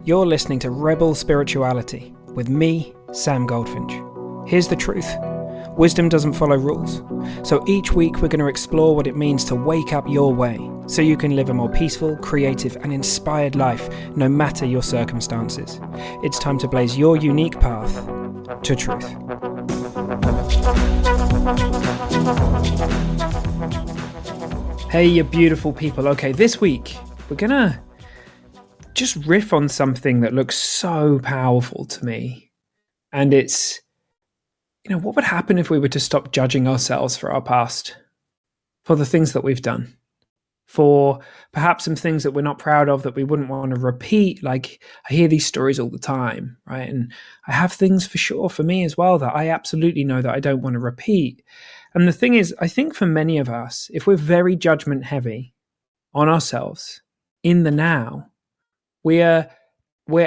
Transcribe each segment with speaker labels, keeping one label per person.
Speaker 1: You're listening to Rebel Spirituality with me, Sam Goldfinch. Here's the truth. Wisdom doesn't follow rules. So each week we're going to explore what it means to wake up your way so you can live a more peaceful, creative and inspired life no matter your circumstances. It's time to blaze your unique path to truth. Hey, you beautiful people. Okay, this week we're going to just riff on something that looks so powerful to me. And it's, what would happen if we were to stop judging ourselves for our past, for the things that we've done, for perhaps some things that we're not proud of that we wouldn't want to repeat. Like, I hear these stories all the time, right? And I have things for sure for me as well that I absolutely know that I don't want to repeat. And the thing is, I think for many of us, if we're very judgment heavy on ourselves in the now, we're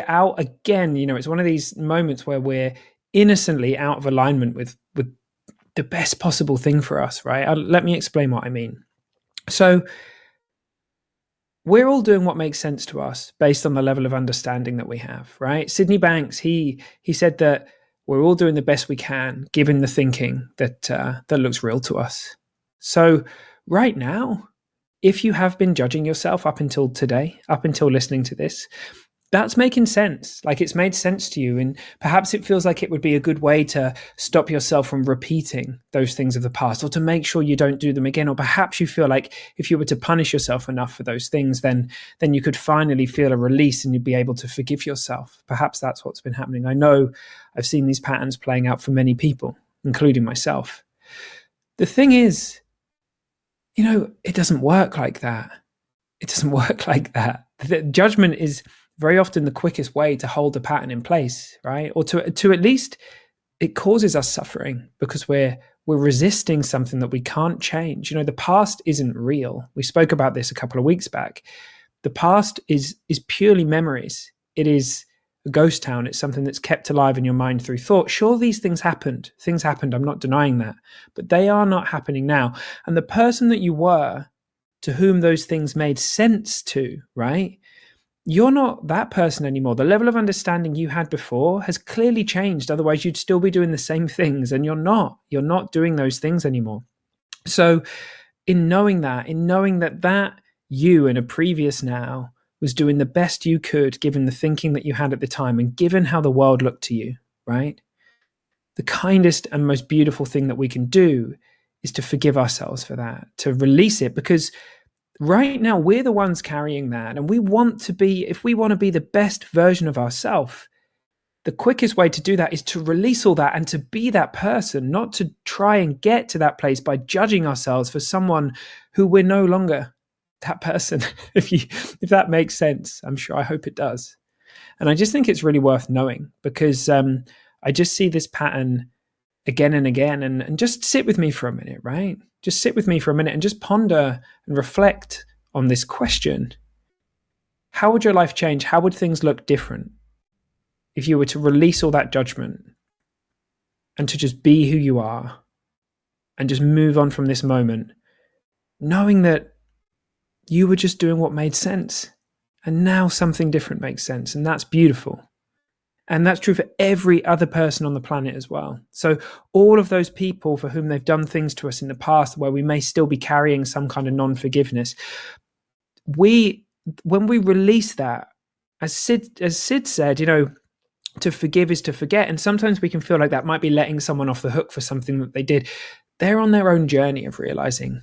Speaker 1: out again. It's one of these moments where we're innocently out of alignment with the best possible thing for us, right? Let me explain what I mean. So we're all doing what makes sense to us based on the level of understanding that we have, right? Sydney Banks, he said that we're all doing the best we can given the thinking that looks real to us. So right now, if you have been judging yourself up until today, up until listening to this, that's making sense. Like, it's made sense to you. And perhaps it feels like it would be a good way to stop yourself from repeating those things of the past, or to make sure you don't do them again. Or perhaps you feel like if you were to punish yourself enough for those things, then you could finally feel a release and you'd be able to forgive yourself. Perhaps that's what's been happening. I know I've seen these patterns playing out for many people, including myself. The thing is, it doesn't work like that. It doesn't work like that. The judgment is very often the quickest way to hold a pattern in place, right? Or to at least, it causes us suffering because we're resisting something that we can't change. The past isn't real. We spoke about this a couple of weeks back. The past is purely memories. It is a ghost town. It's something that's kept alive in your mind through thought. Sure, these things happened. Things happened. I'm not denying that. But they are not happening now. And the person that you were, to whom those things made sense to, right? You're not that person anymore. The level of understanding you had before has clearly changed. Otherwise, you'd still be doing the same things, and you're not doing those things anymore. So in knowing that you in a previous now was doing the best you could, given the thinking that you had at the time and given how the world looked to you, right? The kindest and most beautiful thing that we can do is to forgive ourselves for that, to release it, because right now we're the ones carrying that. And if we want to be the best version of ourselves, the quickest way to do that is to release all that and to be that person, not to try and get to that place by judging ourselves for someone who we're no longer that person. If that makes sense, I hope it does. And I just think it's really worth knowing, because I just see this pattern again and again. And just sit with me for a minute, right? Just sit with me for a minute and just ponder and reflect on this question. How would your life change? How would things look different if you were to release all that judgment and to just be who you are and just move on from this moment, knowing that you were just doing what made sense, and now something different makes sense, and that's beautiful. And that's true for every other person on the planet as well. So all of those people for whom they've done things to us in the past where we may still be carrying some kind of non-forgiveness, when we release that, as Sid said, to forgive is to forget. And sometimes we can feel like that might be letting someone off the hook for something that they did. They're on their own journey of realizing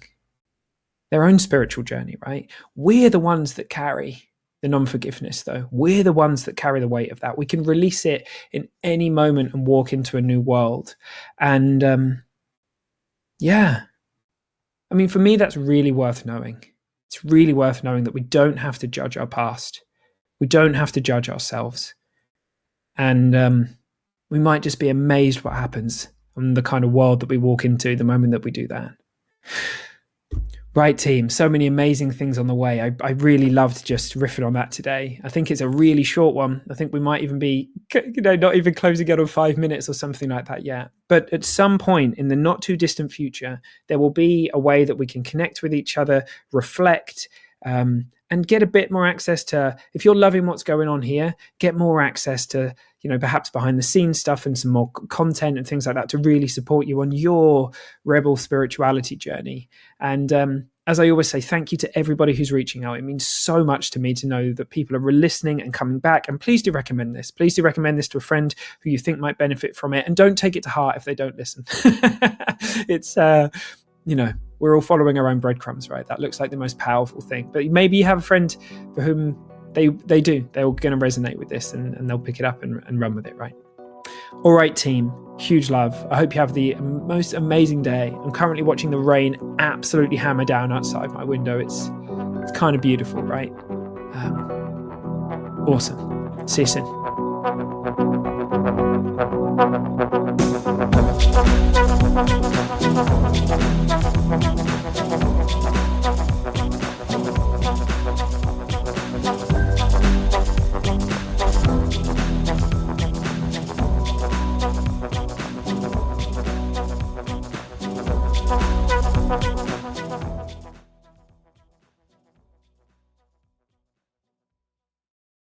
Speaker 1: their own spiritual journey, right? We're the ones that carry the non-forgiveness, though. We're the ones that carry the weight of that. We can release it in any moment and walk into a new world. And for me, that's really worth knowing. It's really worth knowing that we don't have to judge our past. We don't have to judge ourselves. And we might just be amazed what happens and the kind of world that we walk into the moment that we do that. Right, team. So many amazing things on the way. I really loved just riffing on that today. I think it's a really short one. I think we might even be, not even closing it on 5 minutes or something like that yet. But at some point in the not too distant future, there will be a way that we can connect with each other, reflect, and and get a bit more access to, if you're loving what's going on here, get more access to, perhaps behind the scenes stuff and some more content and things like that to really support you on your rebel spirituality journey. And as I always say, thank you to everybody who's reaching out. It means so much to me to know that people are listening and coming back. And please do recommend this. Please do recommend this to a friend who you think might benefit from it. And don't take it to heart if they don't listen. It's, we're all following our own breadcrumbs, right? That looks like the most powerful thing. But maybe you have a friend for whom they're going to resonate with this and they'll pick it up and run with it, right? All right, team. Huge love. I hope you have the most amazing day. I'm currently watching the rain absolutely hammer down outside my window. It's kind of beautiful, right? Awesome. See you soon.